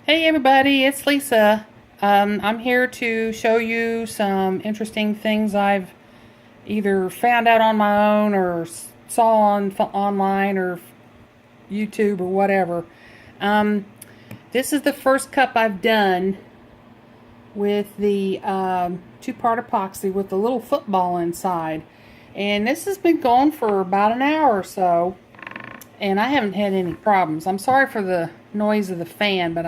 Hey everybody, it's Lisa. I'm here to show you some interesting things I've either found out on my own or saw online or YouTube or whatever. Um, this is the first cup I've done with the two-part epoxy with the little football inside. And this has been going for about an hour or so, and I haven't had any problems. I'm sorry for the noise of the fan, but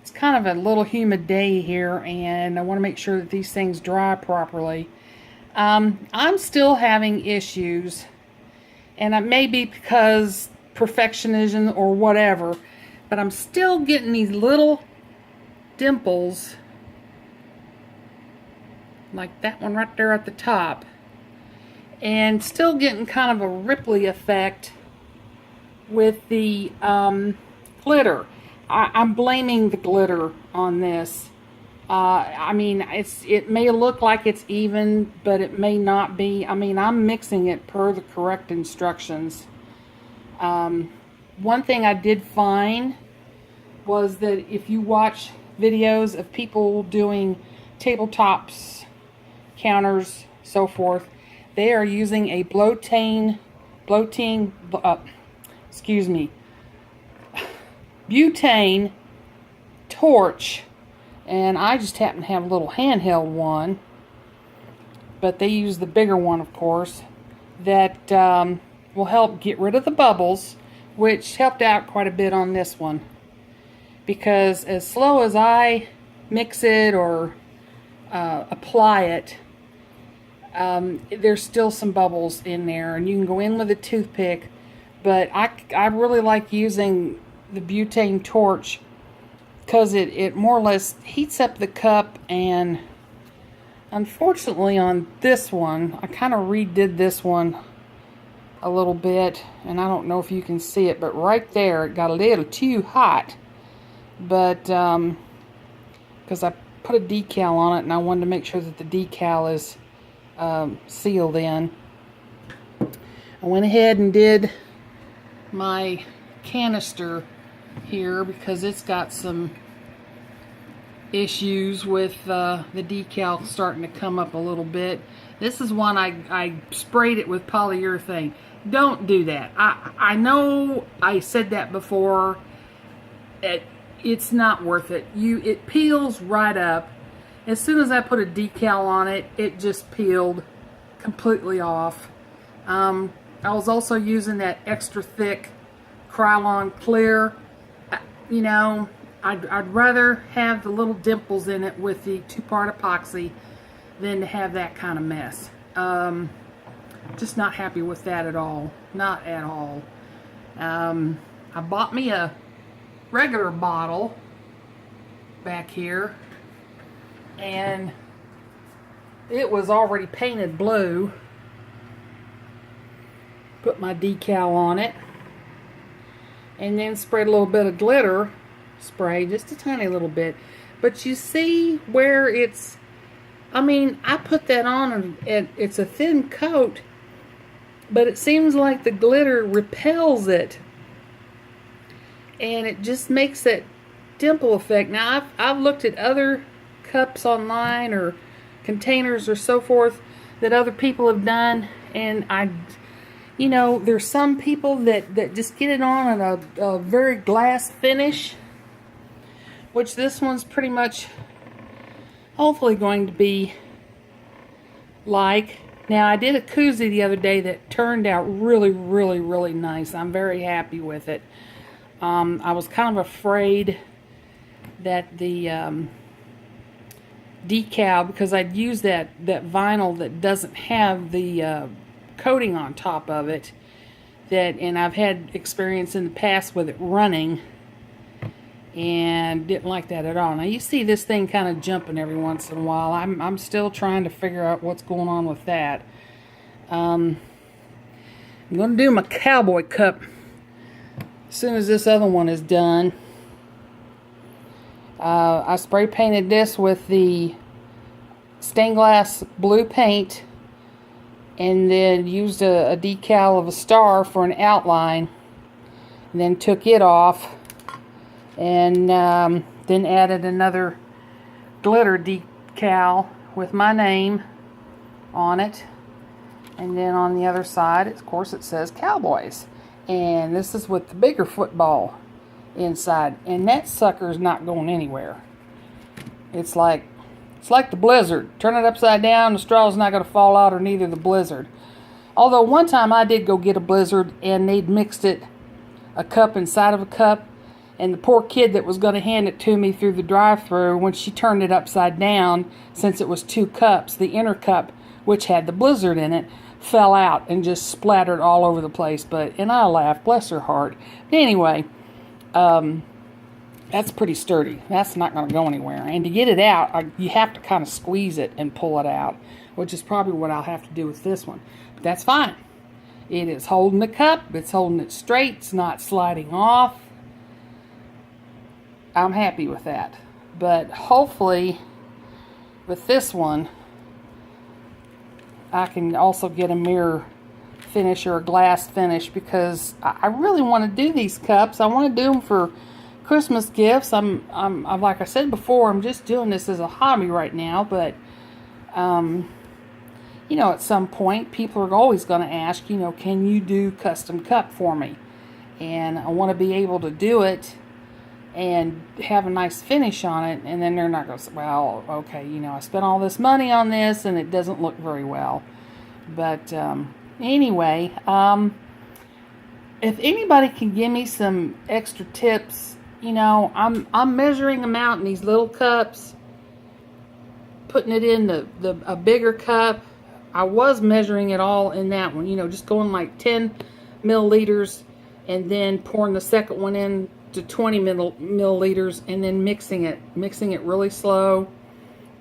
it's kind of a little humid day here, and I want to make sure that these things dry properly. I'm still having issues, and it may be because perfectionism or whatever, but I'm still getting these little dimples, like that one right there at the top, and still getting kind of a Ripley effect with the glitter. I'm blaming the glitter on this. I mean, it may look like it's even, but it may not be. I mean, I'm mixing it per the correct instructions. One thing I did find was that if you watch videos of people doing tabletops, counters, so forth, they are using a butane torch, and I just happen to have a little handheld one, but they use the bigger one, of course, that will help get rid of the bubbles, which helped out quite a bit on this one, because as slow as I mix it or apply it, there's still some bubbles in there, and you can go in with a toothpick, but I really like using the butane torch because it more or less heats up the cup. And unfortunately on this one, I kind of redid this one a little bit, and I don't know if you can see it, but right there it got a little too hot, but because I put a decal on it and I wanted to make sure that the decal is sealed in. I went ahead and did my canister here because it's got some issues with the decal starting to come up a little bit. This is one I sprayed it with polyurethane. Don't do that. I know I said that before. It's not worth it. It peels right up. As soon as I put a decal on it, it just peeled completely off. I was also using that extra thick Krylon clear. You know, I'd rather have the little dimples in it with the two-part epoxy than to have that kind of mess. Just not happy with that at all. Not at all. I bought me a regular bottle back here, and it was already painted blue. Put my decal on it, and then sprayed a little bit of glitter spray, just a tiny little bit. But you see where it's, I mean, I put that on and it's a thin coat, but it seems like the glitter repels it, and it just makes that dimple effect. Now I've looked at other cups online or containers or so forth that other people have done, and you know, there's some people that just get it on at a very glass finish, which this one's pretty much hopefully going to be like. Now, I did a koozie the other day that turned out really, really, really nice. I'm very happy with it. I was kind of afraid that the decal, because I'd used that vinyl that doesn't have the coating on top of it, and I've had experience in the past with it running, and didn't like that at all. Now you see this thing kind of jumping every once in a while. I'm still trying to figure out what's going on with that. I'm going to do my cowboy cup as soon as this other one is done. I spray painted this with the stained glass blue paint, and then used a decal of a star for an outline, and then took it off and Then added another glitter decal with my name on it. And then on the other side, of course, it says Cowboys. And this is with the bigger football inside. And that sucker's not going anywhere. It's like the Blizzard. Turn it upside down, the straw's not going to fall out, or neither the Blizzard. Although one time I did go get a Blizzard, and they'd mixed it, a cup inside of a cup. And the poor kid that was going to hand it to me through the drive-thru, when she turned it upside down, since it was 2 cups, the inner cup, which had the Blizzard in it, fell out and just splattered all over the place. And I laughed, bless her heart. But anyway, that's pretty sturdy. That's not going to go anywhere. And to get it out, you have to kind of squeeze it and pull it out, which is probably what I'll have to do with this one. But that's fine. It is holding the cup. It's holding it straight. It's not sliding off. I'm happy with that. But hopefully with this one, I can also get a mirror finish or a glass finish, because I really want to do these cups. I want to do them for Christmas gifts. I'm like I said before, I'm just doing this as a hobby right now, but you know, at some point people are always going to ask, you know, can you do custom cup for me? And I want to be able to do it and have a nice finish on it, and then they're not going to say, well, okay, you know, I spent all this money on this and it doesn't look very well. But anyway, if anybody can give me some extra tips, you know, I'm measuring them out in these little cups, putting it in a bigger cup. I was measuring it all in that one, you know, just going like 10 milliliters and then pouring the second one in to 20 milliliters, and then mixing it really slow,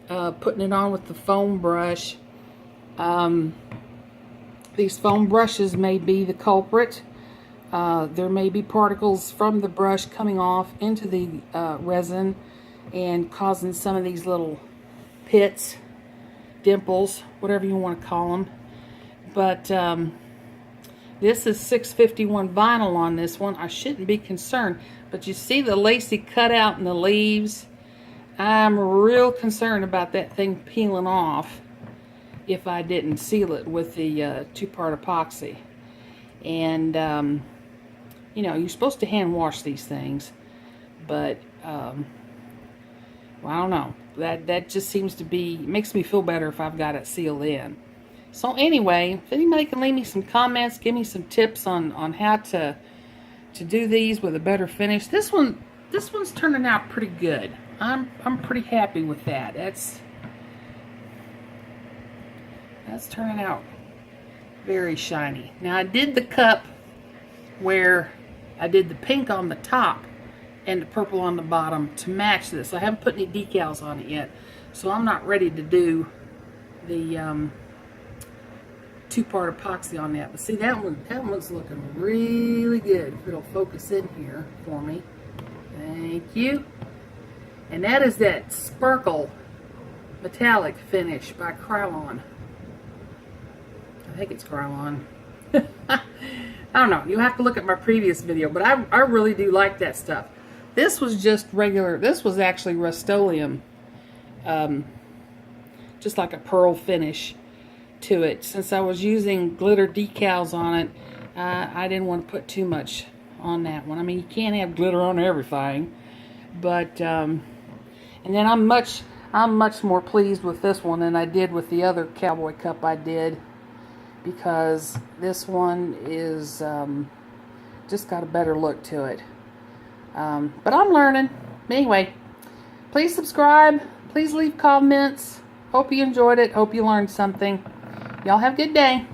putting it on with the foam brush. These foam brushes may be the culprit. There may be particles from the brush coming off into the resin and causing some of these little pits, dimples, whatever you want to call them. But this is 651 vinyl on this one. I shouldn't be concerned. But you see the lacy cutout in the leaves? I'm real concerned about that thing peeling off if I didn't seal it with the 2-part epoxy. And, you know, you're supposed to hand wash these things. But, well, I don't know. That just seems to be, makes me feel better if I've got it sealed in. So anyway, if anybody can leave me some comments, give me some tips on how to do these with a better finish. This one's turning out pretty good. I'm pretty happy with that. That's turning out very shiny. Now I did the cup where I did the pink on the top and the purple on the bottom to match this. I haven't put any decals on it yet, so I'm not ready to do the 2-part epoxy on that. But see, that one's looking really good. If it'll focus in here for me. Thank you. And that is that Sparkle Metallic finish by Krylon. I think it's Krylon. I don't know. You'll have to look at my previous video, but I really do like that stuff. This was just regular. This was actually Rust-Oleum. Just like a pearl finish to it. Since I was using glitter decals on it, I didn't want to put too much on that one. I mean, you can't have glitter on everything, but and then I'm much more pleased with this one than I did with the other cowboy cup I did, because this one is just got a better look to it. But I'm learning. Anyway, please subscribe. Please leave comments. Hope you enjoyed it. Hope you learned something. Y'all have a good day.